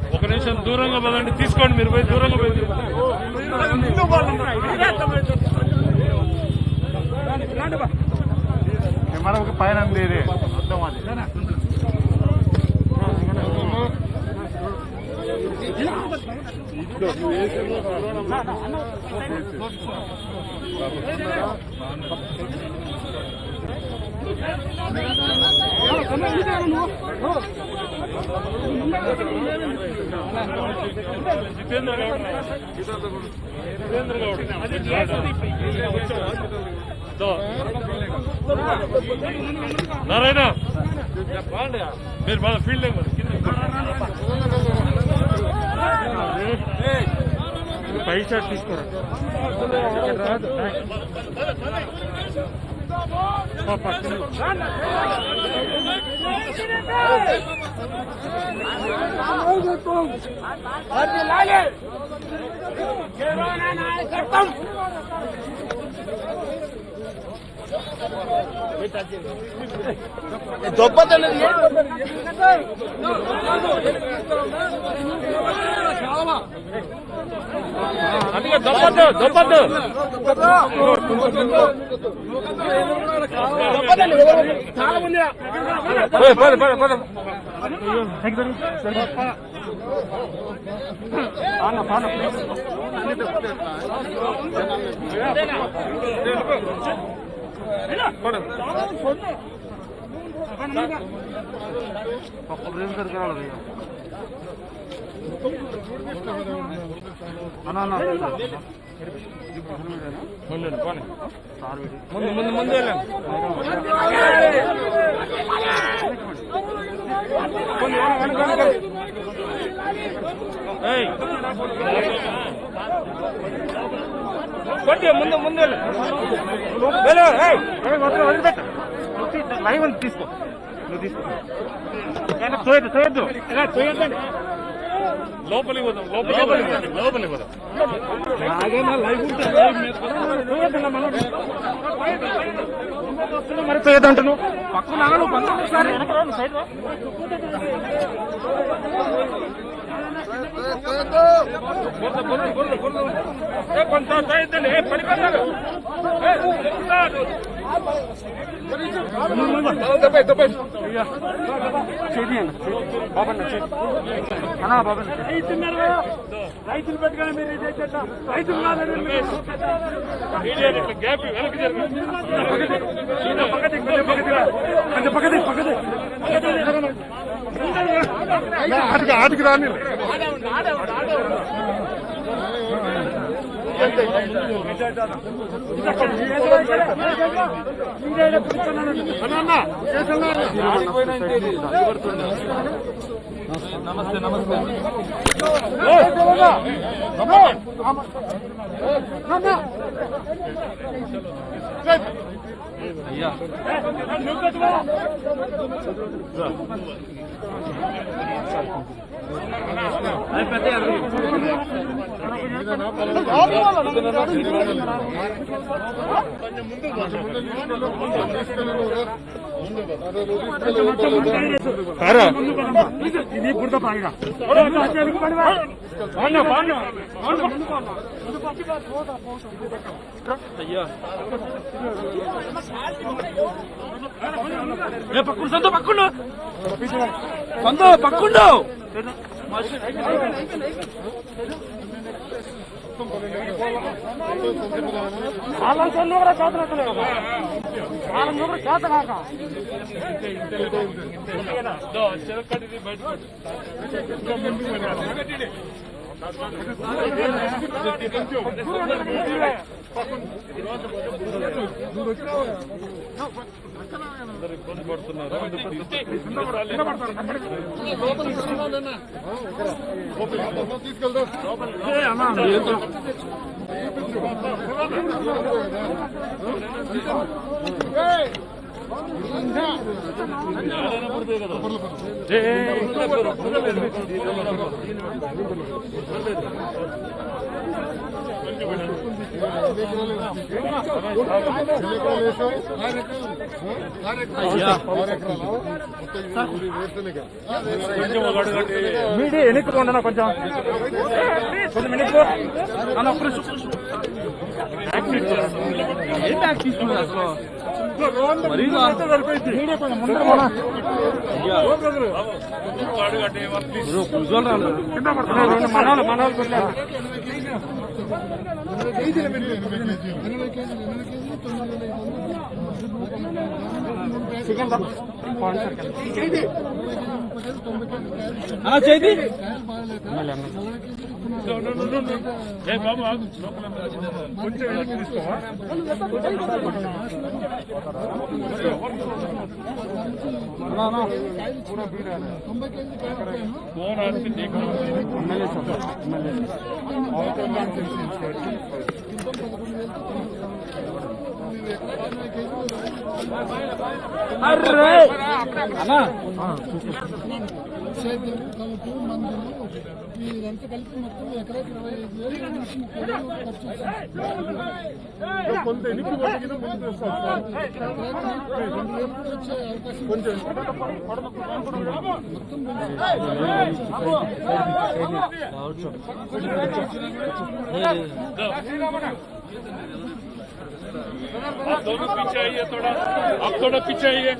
ఒక నిమిషం దూరంగా పదండి, తీసుకోండి మీరు పోయి దూరంగా పోయి కెమెరా పైన లేదే మొత్తం అది నారాయణ మీరు బాగా ఫీల్డ్ పై షాట్ తీసుకోరా దొప్పద్దు చాలా మంది ముందు ముందు వెళ్ళండి ముందు ముందు వదిలిపెట్ట లైవ్ అని తీసుకో నువ్వు తీసుకో తోయద్దు లోపలికి పోదాం లోపలికి పోదాం మరి తోయద్దంటు నువ్వు పక్కన రైతులు పెట్టుకొని మీరు రైతులు గ్యాప్ ఆటికి రాని నమస్తే నమస్తే అయ్యా ఇది పుడతా పాడిగా అయ్యా పక్కుండు సంతో పక్కుండు సంతో పక్కుండు వాళ్ళని చెల్లు కూడా చేతనట్లేదు వాళ్ళని కూడా చేత కాక చిరకటిది బయట ఇబ్బంది పడుతున్నారు. మీడియా ఎన్నికకుండా కొంచెం మినిట్ అన్న చేతి కొంచెం వెనక్కి తీసుకోవా? ఫోన్ ఆడితే నీకు అన్నా సేద్యం కలుపు మందులు ఇదంతా కలిపి మొత్తం ఎకరాకి 25,000 ఖర్చు కొంత ఎనికి వచ్చే అవకాశం కొంచెం आप दोनों पीछे आइए थोड़ा, आप थोड़ा पीछे आइए।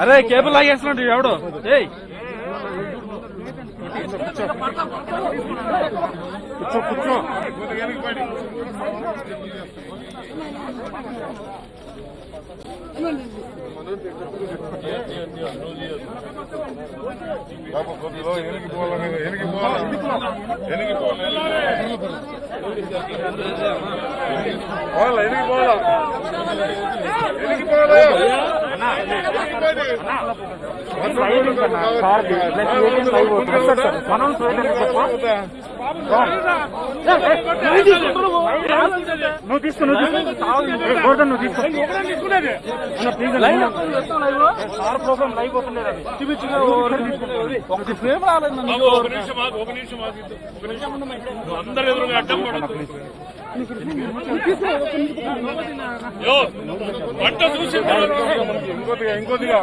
అరే కేబుల్ లాగేస్తున్నాడు ఎవడు ఏయ్ కూర్చో కూర్చో కొద్దిలో ఎనికి పోవాలి ఎనికి పోవాలి ఎనికి పోవాలి ఎనికి పోవాలా ఎనికి పోవాలి నువ్వు తీసుకో నువ్వు తీసుకో సార్ ప్రోగ్రామ్ లైవ్ అవుతుంది ఒక నిమిషం అందరు ఎదురుగా అడ్డం పడదు. పంట చూసి ఇంకొద్దిగా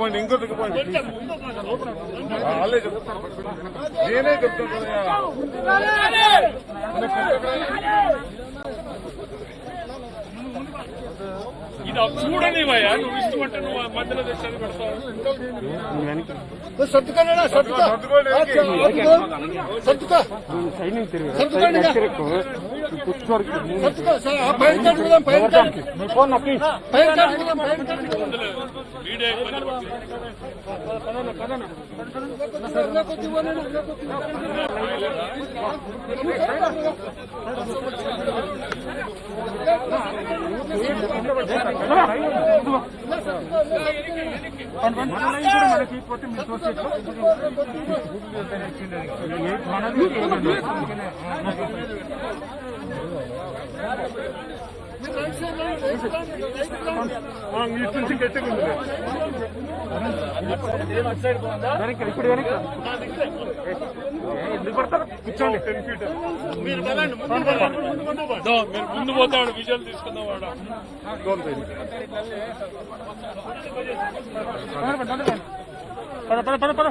పోయింది వాళ్ళే చెప్తాను నేనే చెప్తాను ఇది చూడనివయ్యా, నువ్వు ఇష్టపట్ట నువ్వు మధ్యలో దేశాన్ని పెడతావు. మీడియా ఇబ్బంది నుంచి గట్టిగా ఉంది ఇప్పుడు ఎందుకు పడతారు కూర్చోండి 10 feet మీరు ముందు పోతాడు, విజువల్ తీసుకుందాం వాడు. పద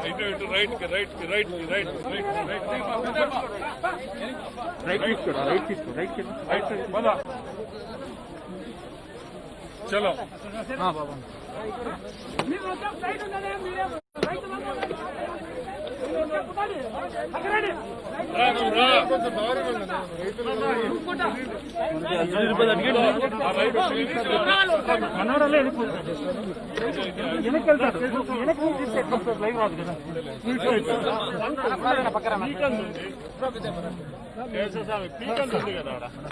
ఇటు రైట్ కి రైట్ కి రైట్ కి రైట్ రైట్ రైట్ తీసుకో రైట్ తీసుకో రైట్ కి రైట్ పద చలో మనోడలే వెనక్కి వెళ్తాడు వెనక్కి లైవ్ రాదు కదా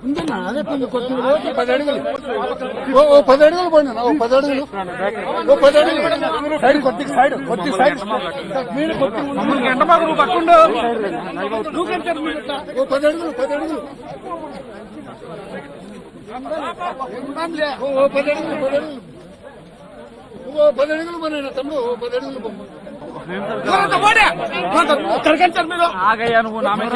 ఉందన్నా అదే కొద్దిగా 10 అడుగులు 10 అడుగులు పోయినా 10 అడుగులు 10 అడుగులు సైడ్ కొద్దిగా సైడ్ మీరు కొద్దిగా ఎండ బాగా నువ్వు పక్కుండు 10 అడుగులు 10 అడుగులు 10 అడుగులు పోయినా తమ్ముడు 10 అడుగులు ఆగయ్యా నువ్వు నా మీద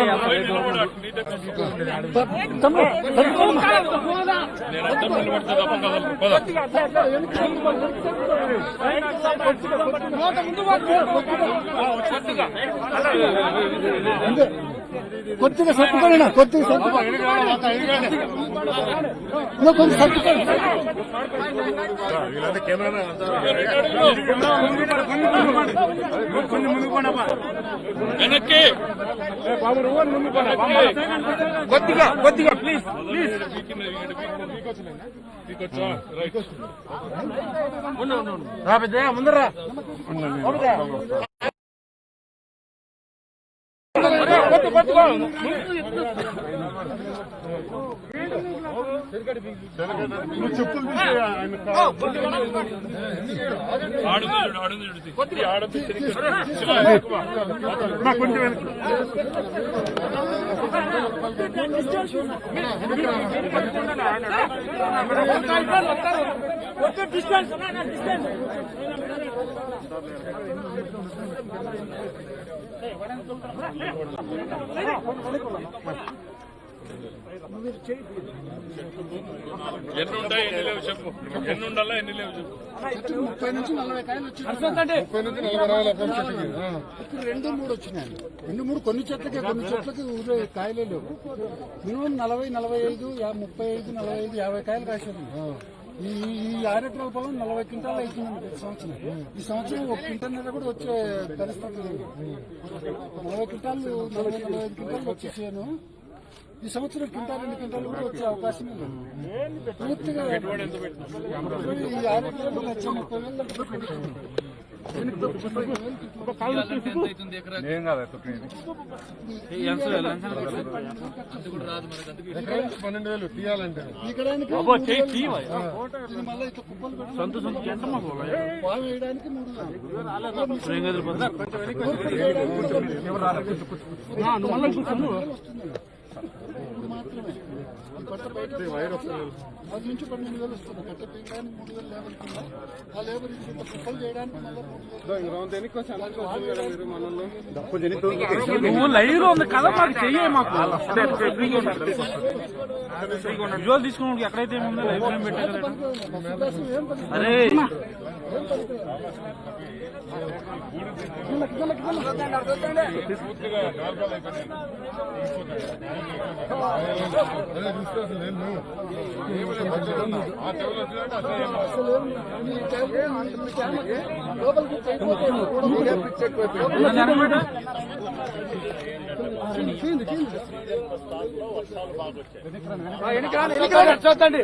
కొద్దిగా సర్దుకోలేనా కొద్దిగా సర్దుకోండి కొంచెం సర్దుకోండి వెనక్కి కొద్దిగా కొద్దిగా ప్లీజ్ రాబిద్దా ముందరా ఎన్ని ఉంటాయి ఎన్ని లేవు చెప్పు ఎన్ని ఉండాలా ఎన్ని లేవు చెప్పు 30 నుంచి 40 కాయలు వచ్చినాయి 30 నుంచి 40 ఇప్పుడు 2-3 వచ్చినాయి 2-3 కొన్ని చెట్లకి ఊరే కాయలే లేవు మినిమం 40, 45, 35, 45, 50 కాయలు కాసేది ఈ 6 ఎకరాల పొలం 40 క్వింటాలు అవుతుందండి ప్రతి సంవత్సరం ఈ సంవత్సరం 1 క్వింటాల్ కూడా వచ్చే పరిస్థితి లేదు 40 క్వింటాలు 40-45 క్వింటాలు వచ్చేసాను ఈ సంవత్సరం క్వింటాల్ 2 క్వింటాలు కూడా వచ్చే అవకాశం లేదు పూర్తిగా ఈ 6 ఎకరాలు 1,30,000 $12,000 తీయాలంటే మళ్ళీ ఇట్లా కుప్పలు పాలు వేయడానికి 3 ఇప్పుడు మాత్రమే కొత్త బయట 10 నుంచి 12,000 వస్తుంది కట్ట పీయడానికి 3,000 లేబర్ కింద ఆ లేబర్ కుప్పలు చేయడానికి నువ్వు లైవ్ లో ఉంది కదా మాకు చెయ్యి మాకు విజువల్ తీసుకున్నాడు ఎక్కడైతే ఏముందో లైవ్ ఏం పెట్టారు అరే చూద్దండి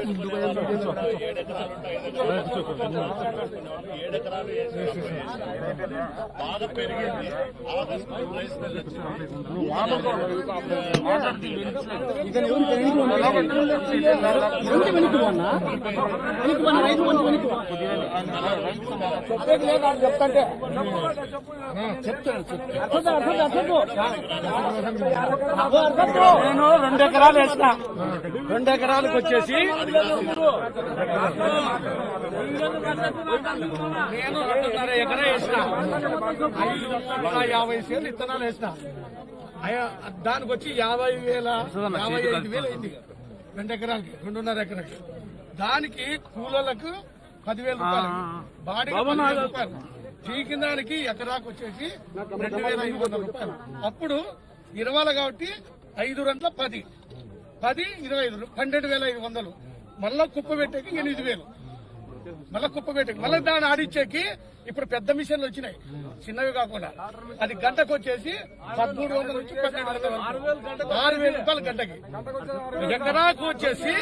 బాగా పెరిగింది చెప్తాంటే నేను 2 ఎకరాలు వేసిన 2 ఎకరాలకు వచ్చేసి నేను 2.5 ఎకరా వేసిన 50 సేర్లు విత్తనాలు వేసిన దానికి వచ్చి 55,000 అయింది 2 ఎకరాలకి 2.5 ఎకరాకి దానికి కూలీలకు 10,000 రూపాయలు, బాడీకి 10,000 రూపాయలు, జీకిందానికి ఎకరాకు వచ్చేసి 2,500 రూపాయలు. అప్పుడు 20 కాబట్టి 5 గంటల 10, 25, 12,500. మళ్ళా కుప్ప పెట్టేకి 8,000, మళ్ళా కుప్ప పెట్టేకి, మళ్ళీ దాన్ని ఆడిచ్చేకి ఇప్పుడు పెద్ద మిషన్లు వచ్చినాయి, చిన్నవి కాకుండా. అది గంటకు వచ్చేసి 1,300 నుంచి 1,200 వరకు, 6,000 రూపాయలు గంటకి. ఎకరాకు వచ్చేసి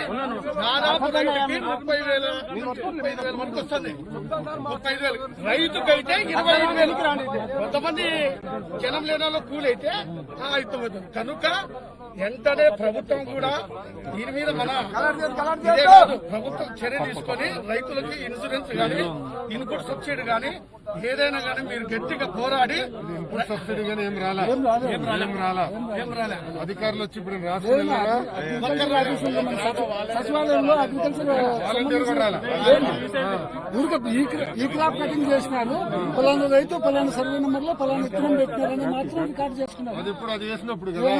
దాదాపు రైతుకి 35,000 వరకు వస్తుంది. 35,000 రైతుకైతే 25,000. కొంతమంది జనం లేని వాళ్ళు కూలైతే అవుతుంది. కనుక వెంటనే ప్రభుత్వం కూడా దీని మీద ఇదే కాదు, ప్రభుత్వం చర్య తీసుకొని రైతులకి ఇన్సూరెన్స్ గానీ, ఇన్పుట్ సబ్సిడీ గానీ, ఏదైనా గానీ మీరు గట్టిగా పోరాడి. ఇన్పుట్ సబ్సిడీ గానీ ఏం రాలా. అధికారులు వచ్చి ఇప్పుడు సచివాలయంలో అగ్రికల్చర్ వాలంటీర్ కూడా రాలా. ఈ క్రాప్ కటింగ్ చేసినారు, పలానా రైతు పలానా సర్వే నెంబర్ లో పలానా విత్తనం పెట్టినారని మాత్రం రికార్డు చేసుకున్నారు. అది ఇప్పుడు అది చేసినప్పుడు కదా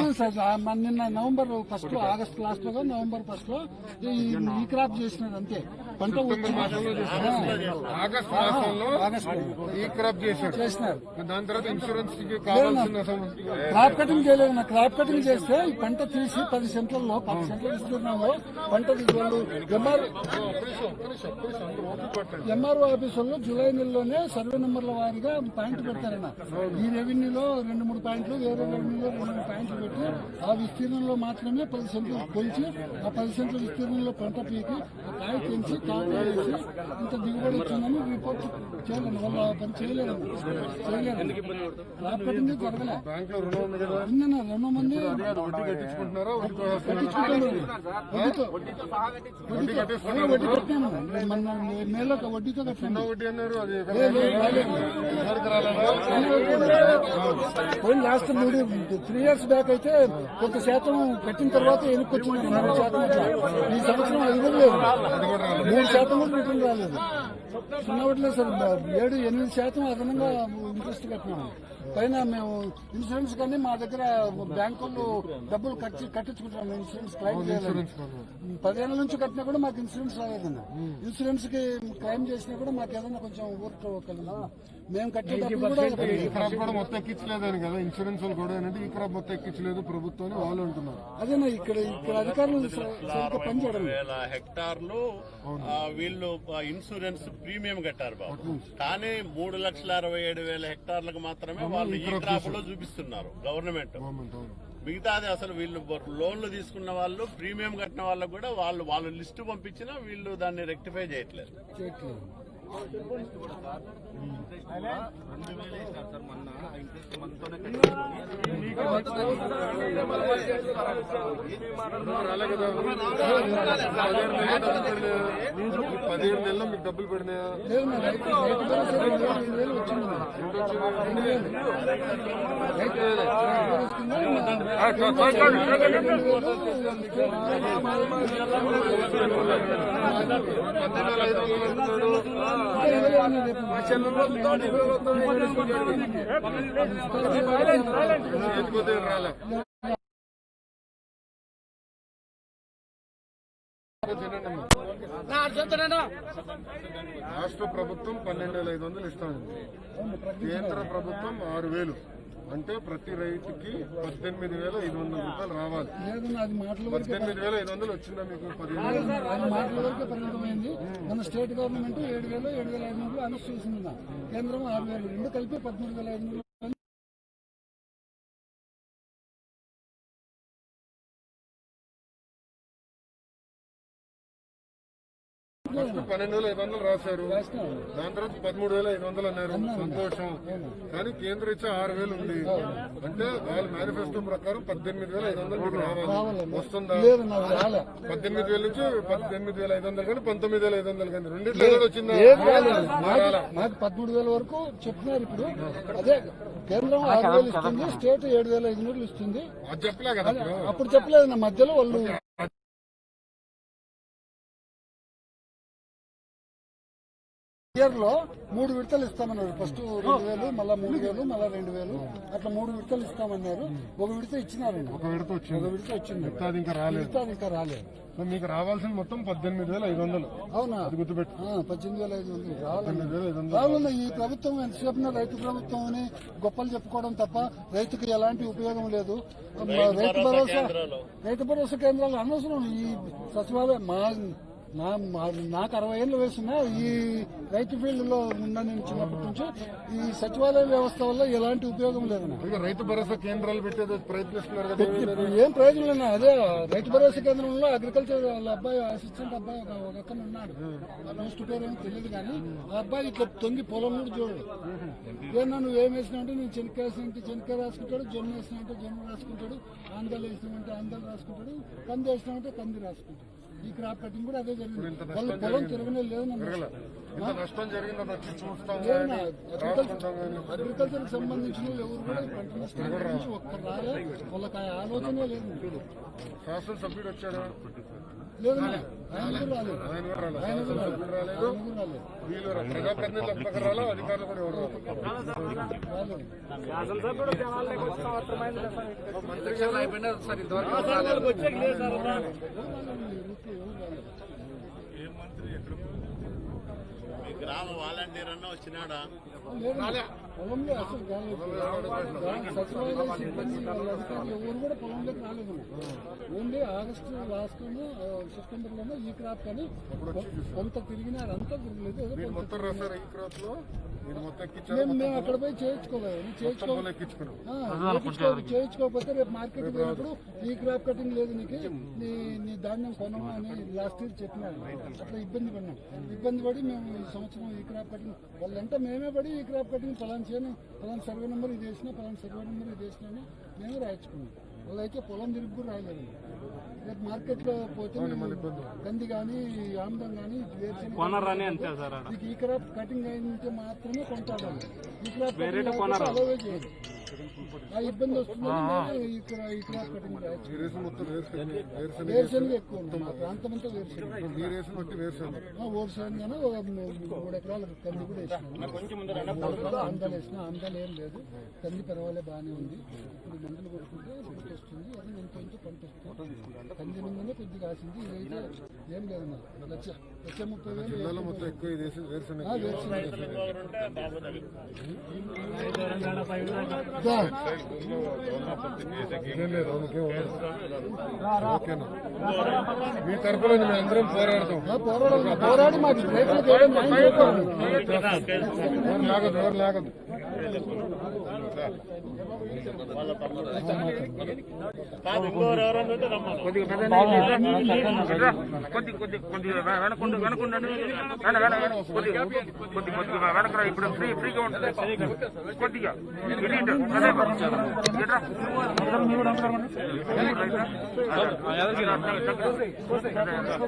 నిన్న నవంబర్ 1 లో, ఆగస్టు లాస్ట్ లో, నవంబర్ 1 లో ఈ క్రాప్ చేసినారు అంతే. పంట ఆగస్టు మాసంలో ఈ క్రాప్ చేసినారు. దాని తర్వాత ఇన్సూరెన్స్ కి కావాల్సిన క్రాప్ కటింగ్ చేయలేదు. క్రాప్ కటింగ్ చేస్తే ఈ పంట తీసి 10 సెంట్లలో 10 సెంట్ల విస్తీర్ణంలో పంట వాళ్ళు ఎంఆర్ఓ ఆఫీస్ వాళ్ళు జూలై నెలలోనే సర్వే నెంబర్ల వారీగా పాయింట్ పెడతారన్న. ఈ రెవెన్యూలో 2-3 పాయింట్లు, వేరే రెవెన్యూలో 2-3 పాయింట్లు పెట్టి ఆ విస్తీర్ణంలో మాత్రమే 10 సెంట్లు కొలిచి, ఆ 10 సెంట్ల విస్తీర్ణంలో పంట పీకి కాయ పెంచి కాయ వేసి ఇంత దిగుబడి వచ్చిందని రిపోర్ట్ చేయలేదు. వాళ్ళు ఆ పని చేయలేదు. క్రాప్ కటింగ్ జరగలే. బ్యాంక్ లో రుణం ఉంది కదా, 2 మంది వడ్డీ కట్టించుకుంటున్నారా? వడ్డీ కట్టాను. మన మేలో వడ్డీతో కట్టాను. వడ్డీ అన్నారు. అది పోయిన లాస్ట్ 3 years బ్యాక్ అయితే కొంత శాతం కట్టిన తర్వాత ఎన్నికొచ్చింది 4% ఈ సంవత్సరం అది కూడా లేదు. 3% కూడా రిటర్న్ రాలేదు. చిన్న వడ్లే సార్ 7-8% అదనంగా ఇంట్రెస్ట్ కట్టినాము. పైన మేము ఇన్సూరెన్స్ కానీ మా దగ్గర బ్యాంకులు డబ్బులు కట్టించుకుంటాము. ఇన్సూరెన్స్ క్లెయిమ్ చేయాలి. 10 ఏళ్ల నుంచి కట్టినా కూడా మాకు ఇన్సూరెన్స్ రాలేదన్న. ఇన్సూరెన్స్ కి క్లెయిమ్ చేసినా కూడా మాకు ఏదైనా కొంచెం ఊరుకోగలము. మేము కట్టే డబ్బులు కూడా ఈ క్రాప్ కూడా మొత్తం ఎక్కించలేదని కదా ఇన్సూరెన్స్ వాళ్ళు కూడా ఏంటంటే ఈ క్రాప్ మొత్తం ఎక్కించలేదు ప్రభుత్వం అని వాళ్ళు అంటున్నారు. అదేనా ఇక్కడ అధికారులు సరిగ్గా పనిచేయడం. 6,000 హెక్టార్లు వీళ్ళు ఇన్సూరెన్స్ ప్రీమియం కట్టారు బాబు. కానీ 3,67,000 హెక్టార్లకు మాత్రమే వాళ్ళు ఈ క్రాప్ లో చూపిస్తున్నారు గవర్నమెంట్. మిగతాది అసలు వీళ్ళు లోన్లు తీసుకున్న వాళ్ళు, ప్రీమియం కట్టిన వాళ్ళకు కూడా వాళ్ళు లిస్టు పంపించినా వీళ్ళు దాన్ని రెక్టిఫై చేయట్లేదు. రాలే కదా 17 నెలల్లో మీకు డబ్బులు పడినాయా? రాలే. రాష్ట్ర ప్రభుత్వం 12,500 ఇస్తాను, కేంద్ర ప్రభుత్వం 6,000. అంటే ప్రతి రైతుకి 18,500 రూపాయలు రావాలి. 18,500 వచ్చిందా మీకు? 15,000 మాటల వరకే పరిమితమైంది. మన స్టేట్ గవర్నమెంట్ 7,000, 7,500 అనౌన్స్ చేసింది. కేంద్రం 6,000, రెండు కలిపి 13,500. 12,500 రాశారు. దాని తర్వాత 13,500 అన్నారు. సంతోషం. కానీ కేంద్రం ఇచ్చే 6,000 ఉంది. అంటే వాళ్ళ మేనిఫెస్టో ప్రకారం 18,500 మీకు రావాలి. వస్తుందా? 18,000 నుంచి 18,500 కానీ 19,500 కానీ రెండింటిలో వచ్చిందా? మాకు 13,000 వరకు చెప్తున్నారు. ఇప్పుడు అదే కేంద్రం 6,000 ఇస్తుంది, స్టేట్ 7,500 ఇస్తుంది. అది చెప్పలే కదా అప్పుడు చెప్పలేదు. నా మధ్యలో వాళ్ళు ఇయర్ లో 3 విడతలు ఇస్తామన్నారు. ఫస్ట్ 2,000, మళ్ళా 3,000, మళ్ళా 2,000 అట్లా 3 విడతలు ఇస్తామన్నారు. ఒక విడత ఇచ్చినారండి. ఒక విడత వచ్చింది. వచ్చింది. ఇంకా రాలేదు. మీకు రావాల్సిన మొత్తం 18,500. అవునా? అది గుర్తుపెట్టు. 18,500 18,500. రావాలి. ఈ ప్రభుత్వం ఎంతసేపు రైతు ప్రభుత్వం అని గొప్పలు చెప్పుకోవడం తప్ప రైతుకు ఎలాంటి ఉపయోగం లేదు. రైతు భరోసా కేంద్రాలు అనవసరం. ఈ సచివాలయం నాకు 60 ఏళ్ళు వయసున్నా ఈ రైతు ఫీల్డ్ లో ఉన్నా నేను చిన్నప్పటి నుంచి. ఈ సచివాలయ వ్యవస్థ వల్ల ఎలాంటి ఉపయోగం లేదు. రైతు భరోసా కేంద్రాలు పెట్టేది ప్రయత్నిస్తున్నారు కదా, ఏం ప్రయోజనం లేదు. అదే రైతు భరోసా కేంద్రంలో అగ్రికల్చర్ వాళ్ళ అబ్బాయి అసిస్టెంట్ అబ్బాయి ఒక అతను ఉన్నాడు. పోస్ట్ పేరు ఏమో తెలియదు కానీ ఆ అబ్బాయి ఇట్లా తొంగి పొలం కూడా చూడడు. ఏమన్నా నువ్వు ఏం వేసినావంటే నేను చెనక్కాయ వేసినంటే చెనక్కాయ రాసుకుంటాడు, జొన్న వేసినామంటే జొన్న రాసుకుంటాడు, ఆందోళన వేసినామంటే ఆందోళన రాసుకుంటాడు, కంది వేసినామంటే కంది రాసుకుంటాడు. ఈ క్రాప్ కటింగ్ కూడా అదే జరిగింది. వాళ్ళు పొలం తిరగనే లేదు. నష్టం జరిగిందని వచ్చి చూస్తాం. అగ్రికల్చర్ కి సంబంధించిన ఎవరు కూడా పంట నష్టం గురించి ఒక్కరు రాలే. వాళ్ళకి ఆలోచనే లేదు. శాసనసభ్యుడు వచ్చాడు లేదు, ఆయన కూడా రాలేదు. ఆయన కూడా రాలేదు. వీళ్ళు ప్రజాప్రతినిధులు రాలా, అధికారులు కూడా ఎవరు మీ గ్రామ వాలంటీర్ అన్న వచ్చినాడా? పొలంలో అసలు సచివాలయ సిబ్బంది వాళ్ళ అధికారులు ఎవరు కూడా పొలంలోకి రాలేదు. ఓన్లీ ఆగస్టు లాస్ట్ సెప్టెంబర్ లోనే ఈ క్రాప్ కానీ కొంత తిరిగినారు. అంతా తిరగలేదు. మేము అక్కడ పోయి చేయించుకోకపోతే రేపు మార్కెట్ పోయినప్పుడు ఈ క్రాప్ కటింగ్ లేదు నీకు, నీ ధాన్యం కొనమా అని లాస్ట్ ఇయర్ చెప్పినారు. అట్లా ఇబ్బంది పడినాం. ఇబ్బంది పడి మేము ఈ సంవత్సరం ఈ క్రాప్ కటింగ్ వాళ్ళంటే మేమే పడి ఈ క్రాప్ కటింగ్ పలానా చేయను, పలానా సర్వే నెంబర్ ఇది వేసినా, పలానా సర్వే నెంబర్ ఇది వేసినా అని మేమే రాయించుకున్నాం. వాళ్ళైతే పొలం తిరిగి కూడా రాయలేదు. రేపు మార్కెట్ లో పోతే కంది కానీ ఆమ్దం కానీ వేరుశనగ ఈ క్రాప్ కటింగ్ అయితే మాత్రమే కొంటాడు. ఈ క్రాప్ అలవే చేయదు. ఆ ఇబ్బంది వస్తుందని ఈ క్రాప్ కటింగ్ వేరుశనగ ఎక్కువ ఉంది. మా ప్రాంతం అంతా వేరుశనగ ఒక 3 ఎకరాల కంది కూడా వేసినాను. ఆమ్దాలు వేసినా ఆమ్దాలు ఏం లేదు. కంది పర్వాలే బాగానే ఉంది. ఇప్పుడు మందులు కొట్టుకుంటే పంట వస్తుంది. అది ఎంత పంట వస్తుంది. కంది ముందునే కొద్దిగా కాసింది. ఇదైతే ఏం లేదు. మరి 1,30,000 మొత్తం ఎక్కువ వేరుశనగ. మీ తరఫున మేము అందరం పోరాడి మాకు ఎవరు లాగదు. ఇప్పుడు ఫ్రీగా ఉంటుంది కొద్దిగా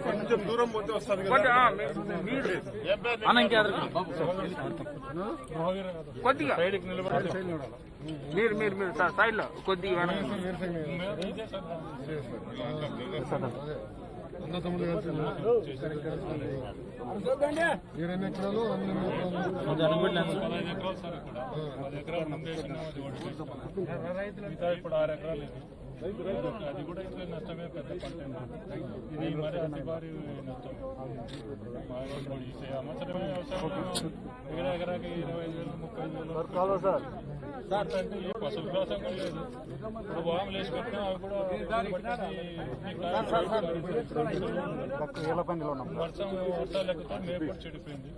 కొంచెం దూరం పోతే వస్తారు కొద్దిగా మీరు సైడ్ లో కొద్దిగా అన్న తమ్ముడు కలిసి 20 ఎకరాలు 15 ఇప్పుడు 6 ఎకరాలు అది కూడా ఇట్లా నష్టమే. పెద్ద పంట ఇది మరి అతి భారీ నష్టం. సంవత్సరమే వ్యవసాయం వేరే ఎకరాకి 25,000 30,000 అంటే ఏ పశువుల కోసం కూడా లేదు. ఇప్పుడు వాములు వేసి పెట్టినా అవి కూడా వర్షాలు ఎక్కుతా మేపు చెడిపోయింది.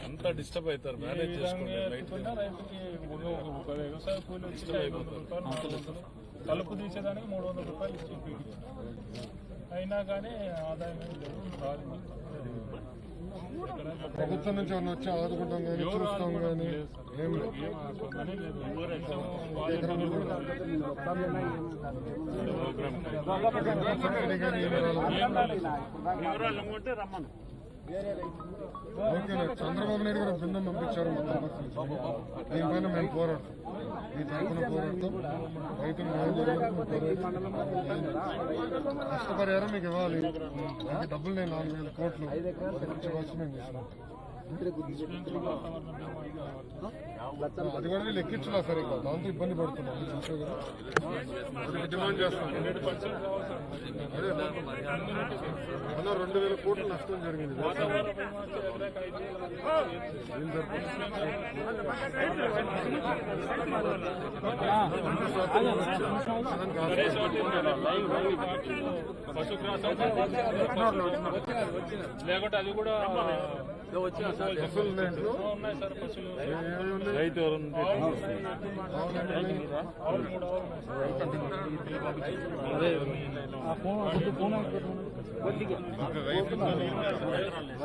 అంతా డిస్టర్బ్ అవుతారు. రైతుకి వ్యవసాయ కూలి వచ్చి 500 రూపాయలు, కలుపు తీసేదానికి 300 రూపాయలు ఇస్తుంది. అయినా కానీ ఆదాయం ప్రభుత్వం నుంచి ఏమన్నా వచ్చి ఆదుకుంటాం కానీ చూస్తాం కానీ ఏం వివరాలు రమ్మను. ఓకే చంద్రబాబు నాయుడు గారు బృందం పంపించారు మొత్తం పరిస్థితి దీనిపైన మేము పోరాడతాం ఈ తరఫున పోరాడతాం రైతులు న్యాయం జరిగినందుకు నష్టపరిహారం మీకు ఇవ్వాలి అంటే డబ్బులు నేను 4,000 కోట్లు ఇవ్వచ్చు మేము తీసుకున్నాం అది కూడా వీళ్ళు ఎక్కించలా సరే దాంతో ఇబ్బంది పడుతున్నాం చూసే కదా అది డిమాండ్ చేస్తాం అదే అలా 2,000 కోట్లు నష్టం జరిగింది లేకుంటే అది కూడా పశువులు ఉన్నాయి ఇంట్లో ఉన్నాయి సార్ పశువులు రైతు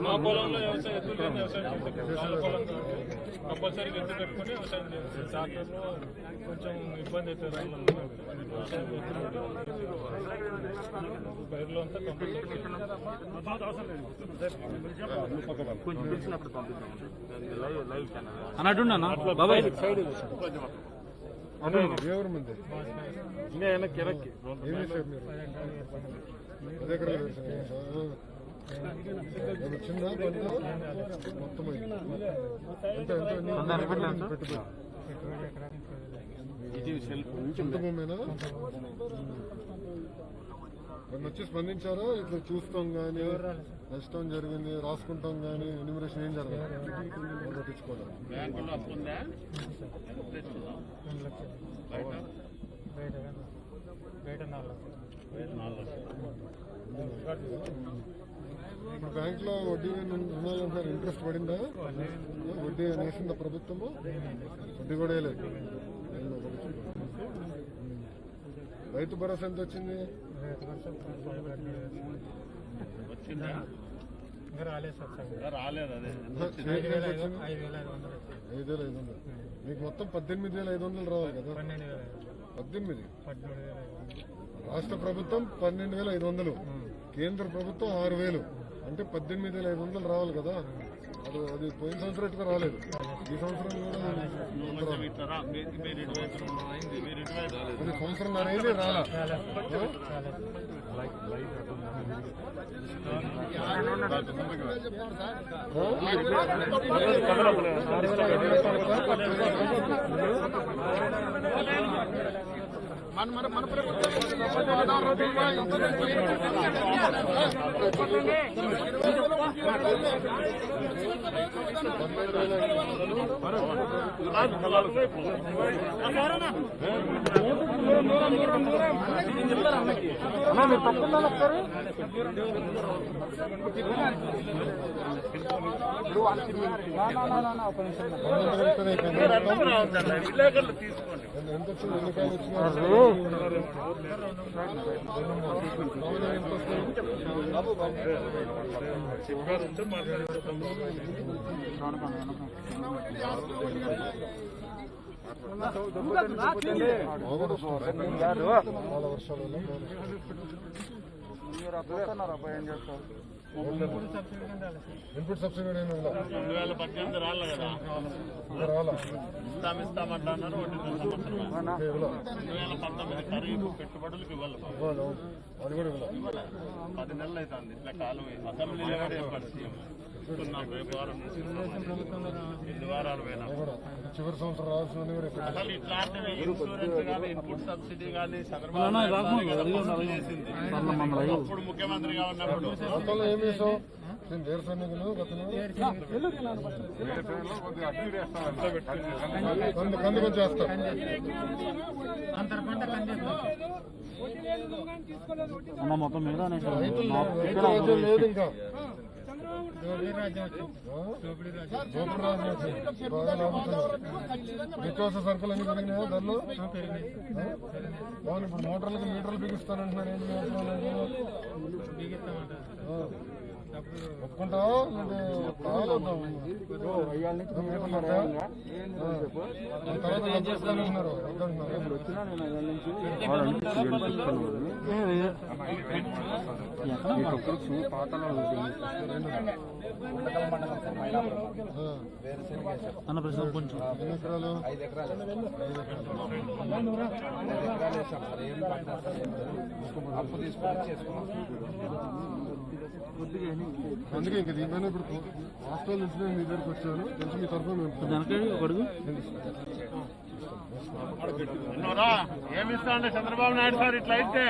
మా పొలంలో వ్యవసాయం ఎద్దులు వ్యవసాయం కంపల్సరీ ఎద్దు పెట్టుకుని వ్యవసాయం చేస్తారు ట్రాక్టర్లో కొంచెం ఇబ్బంది అవుతుంది పైర్లో అంతా కంపల్సరీ అన్నట్టుండ బాబాయ్ ఎవరు మంది ఏం చేశారు మీరు అదే ఎక్కడ వచ్చిందా పంట మొత్తం పెట్టుబడి సొంత భూమేనా వచ్చి స్పందించారా ఇట్లా చూస్తాం కానీ నష్టం జరిగింది రాసుకుంటాం కానీ ఎన్యూమరేషన్ ఏం జరగదు పట్టించుకోవడం బ్యాంకులో అప్పు ఉందా ఇప్పుడు బ్యాంక్ లో వడ్డీ రుణాలంటారు ఇంట్రెస్ట్ పడిందా వడ్డీ వేసిందా ప్రభుత్వము వడ్డీ కూడా వేయలేదు రైతు భరోసా ఎంత వచ్చింది వచ్చిందా రాలేదు అదే 5,500 మీకు మొత్తం 18,500 రావాలి కదా 18 రాష్ట్ర ప్రభుత్వం 12,500 కేంద్ర ప్రభుత్వం 6,000 అంటే 18,500 రావాలి కదా అది పోయిన సంవత్సరం ఇట్లా రాలేదు ఈ సంవత్సరం కూడా అది సంవత్సరం అనేది రాలా మన ప్రభుత్వం ఎంత వచ్చింది ఎన్నికలు వచ్చినారు చాలా వర్షాలు ఇన్పుట్ సబ్సిడీ 2018 రాలే కదా రాలా ఇస్తామంటున్నారు 2019 ఖరీఫ్ పెట్టుబడులకు ఇవ్వాలి అది కూడా ఇవ్వాలి 10 నెలలు అవుతుంది ఇట్లా కాలం అసెంబ్లీలో కూడా ఏర్పాటు చూస్తున్నాం రేపు వారం నుంచి 2 వారాలు పోయినా చివరి సంవత్సరం రావాల్సింది కూడా అసలు ఇట్లాంటివి ఇన్సూరెన్స్ కానీ ఇన్పుట్ సబ్సిడీ కానీ చంద్రబాబు చేసింది అప్పుడు ముఖ్యమంత్రిగా ఉన్నప్పుడు గతంలో ఏం చేసావు వేరుశనగలు గతంలో కందుకు చేస్తాం మొత్తం మీద రైతు లేదు ఇంకా నిత్యావసర సరుకులు అన్ని పెరిగినాయా ధరలు అవును ఇప్పుడు మోటార్లకు మీటర్లు బిగిస్తానంటున్నారు ఏంటి ఒప్పుకుంటావా కావాలొద్దాం తర్వాత ఏం చేస్తున్నారు అన్న ప్రశ్న కొంచెం 5 ఎకరాలు అందుకే ఇంకా దీనిపైన ఇప్పుడు హాస్టల్ నుంచి నేను మీ దగ్గరికి వచ్చాను తెలిసి మీ తరఫున ఏమిస్తాండే చంద్రబాబు నాయుడు సార్ ఇట్లా అయితే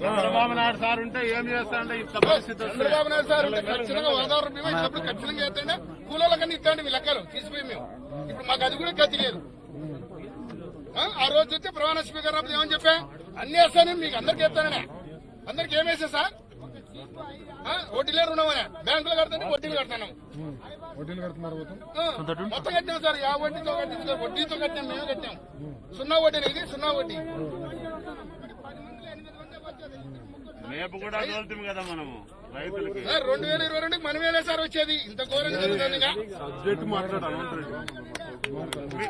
చంద్రబాబు నాయుడు సార్ ఉంటే ఏం చేస్తాండే ఇట్లా పరిస్థితి చంద్రబాబు నాయుడు సార్ ఉంటే ఖచ్చితంగా వాతావరణ బీమా ఇచ్చినప్పుడు ఖచ్చితంగా చేస్తాడే కూలీలకన్నా ఇస్తాండి మీ లెక్కలు తీసిపోయి మేము ఇప్పుడు మాకు అది కూడా గతి లేదు. ఆ రోజు వచ్చి ప్రమాణ స్పీకర్ అప్పుడు ఏమని చెప్పా అన్ని వేస్తాను మీకు అందరికి వేస్తాననే అందరికి ఏమేసా సార్ వడ్డీలే రుణమనే బ్యాంకులో కడతాను వడ్డీలు కడతాను వడ్డీలు కడుతున్నారు మొత్తం కట్టినాం సార్ యా వడ్డీతో కట్టించు వడ్డీతో కట్టినాం మేమే కట్టాం సున్నా వడ్డీ ఇది సున్నా వడ్డీ రేపు కూడా తోలుతాం కదా మనము రైతులకి 2022 మనమేలే సార్ వచ్చేది ఇంత ఘోరంగా జరుగుతుందిగా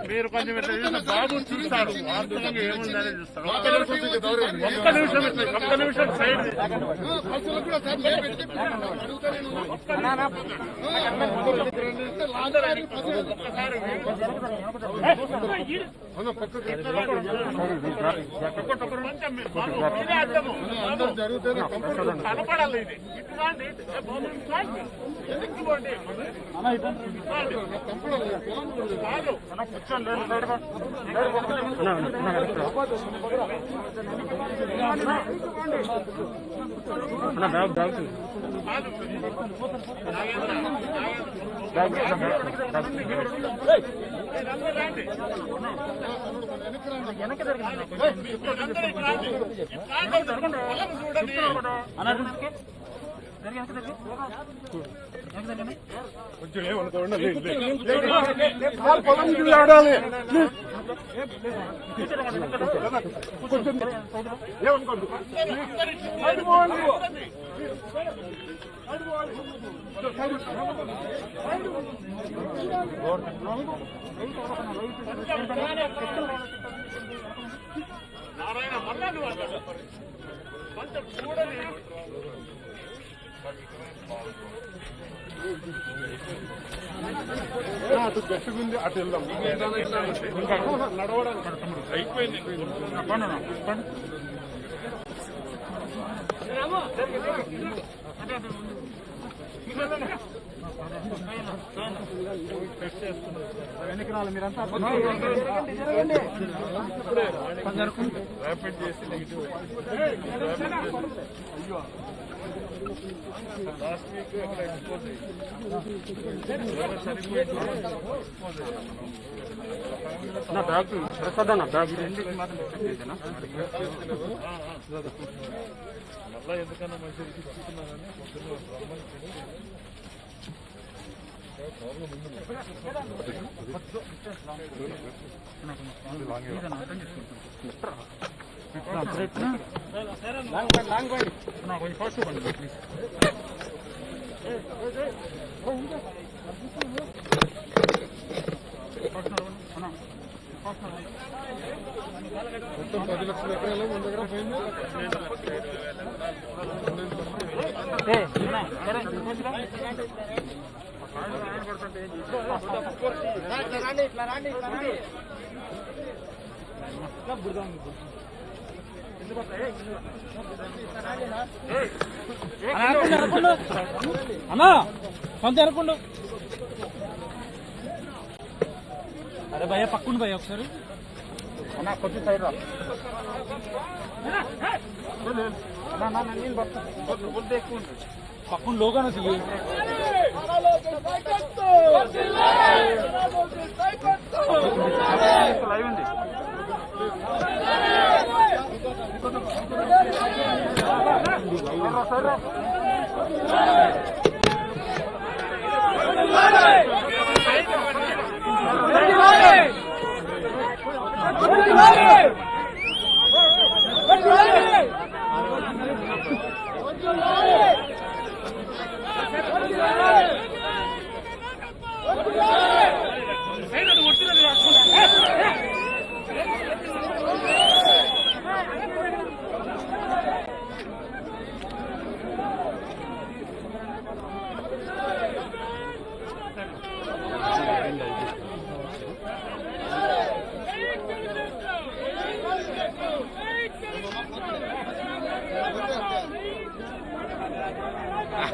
మీరు కొంచెం బాబు చూస్తారు వాస్తవంగా ఏముందని చూస్తారు ఒక్క నిమిషం సైడ్ పశువులు కూడా సార్ జరిగితే కనపడాలి ఇది ఇట్లాంటి నారాయణ మన్నాడు కొంచెం చూడని అటు గట్టిగుంది అటు వెళ్దాం నడవడానికి అయిపోయింది ర్యాపిడ్ చేసి నెగిటివ్ లాస్ట్ వీక్ అక్కడ ఎక్స్పోజ్ నా బ్యాగ్ ప్రసాద్ అన్న బ్యాగ్ మళ్ళా ఎందుకన్నా మంచిది తీసుకున్నానని పొద్దున్న మొత్తం 10 లక్షల ఎకరాలు మన దగ్గర పోయింది. అన్నా కొంత అనుకుండు. అరే భయ్య పక్కుండు భయ్య ఒకసారి అన్నా కొంచెం సైడ్ రా. పక్కన లోగా లైవ్ ఉంది.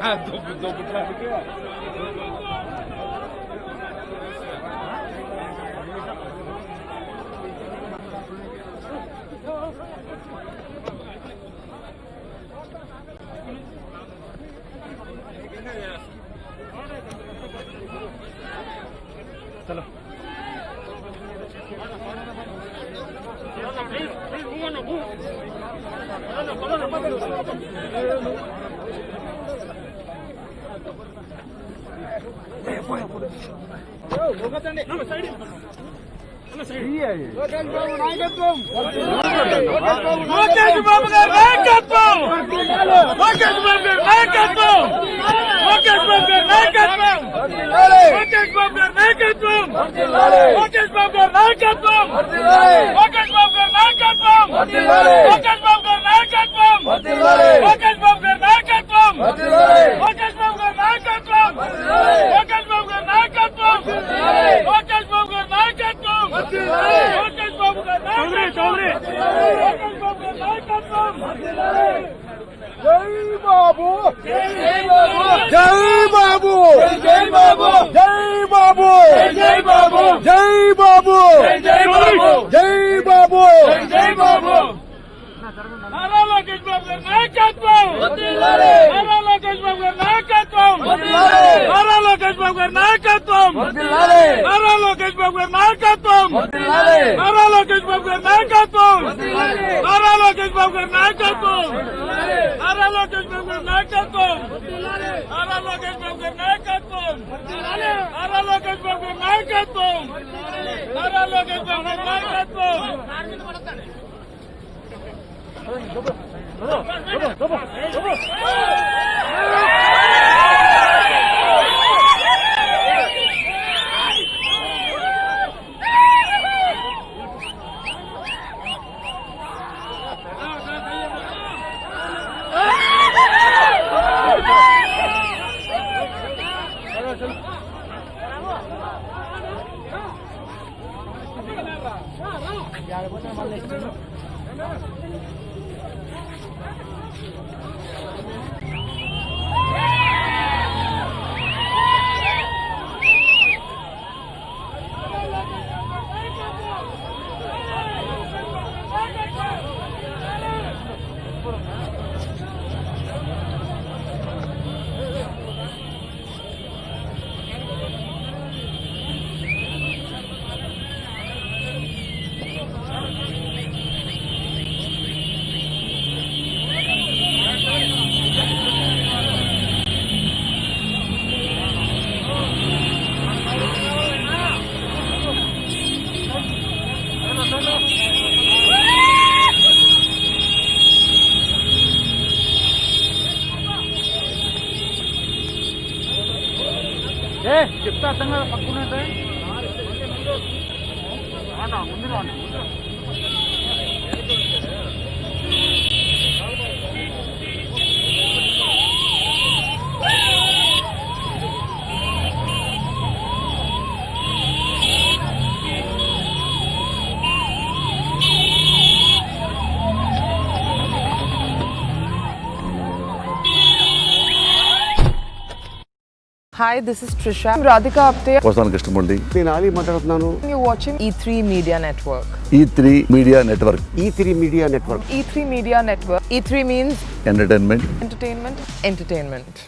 దొబ్బుతానికి లోకేష్ బాబు గారి నాయకత్వం, లోకేష్ బాబు గారి నాయకత్వం, లోకేష్ బాబు గారి నాయకత్వం, లోకేష్ బాబు గారి నాయకత్వం, లోకేష్ బాబు గారి నాయకత్వం, లోకేష్ బాబు గారి నాయకత్వం, లోకేష్ బాబు గారి నాయకత్వం, లోకేష్ బాబు గారి నాయకత్వం, లోకేష్ బాబు గారి నాయకత్వం, లోకేష్ బాబు గారి నాయకత్వం, లోకేష్ బాబు గారి నాయకత్వం, లోకేష్ బాబు గారి చౌదరి లోకేష్ బాబు గారి నాయకత్వం. జై బాబు, జై బాబు, జై బాబు, జై బాబు, జై బాబు, జై బాబు, జై బాబు, జై బాబు, జై బాబు, జై బాబు. నారా లోకేష్ బాబు గారి నాయకత్వం, నారా లోకేష్ బాబు గారి నాయకత్వం, నారా లోకేష్ బాబు గారి నాయకత్వం, నారా లోకేష్ బాబు గారి నాయకత్వం, నారా లోకేష్ బాబు గారి నాయకత్వం, నారా లోకేష్ బాబు గారి నాయకత్వం, నారా లోకేష్ బాబు గారి నాయకత్వం, నారా లోకేష్ బాబు గారి నాయకత్వం, నారా లోకేష్ బాబు గారి నాయకత్వం, నారా లోకేష్ బాబు గారి నాయకత్వం. చెప్తా అర్థం కదా పక్కన ముందు Hi, this is Trisha. I'm Radhika Apte. వస్తాను కృష్ణమూర్తి. నేను ఆలీ మాట్లాడుతున్నాను. You're watching E3 Media Network. E3 media network. E3 media network. E3 Media Network. E3 means entertainment. entertainment, entertainment.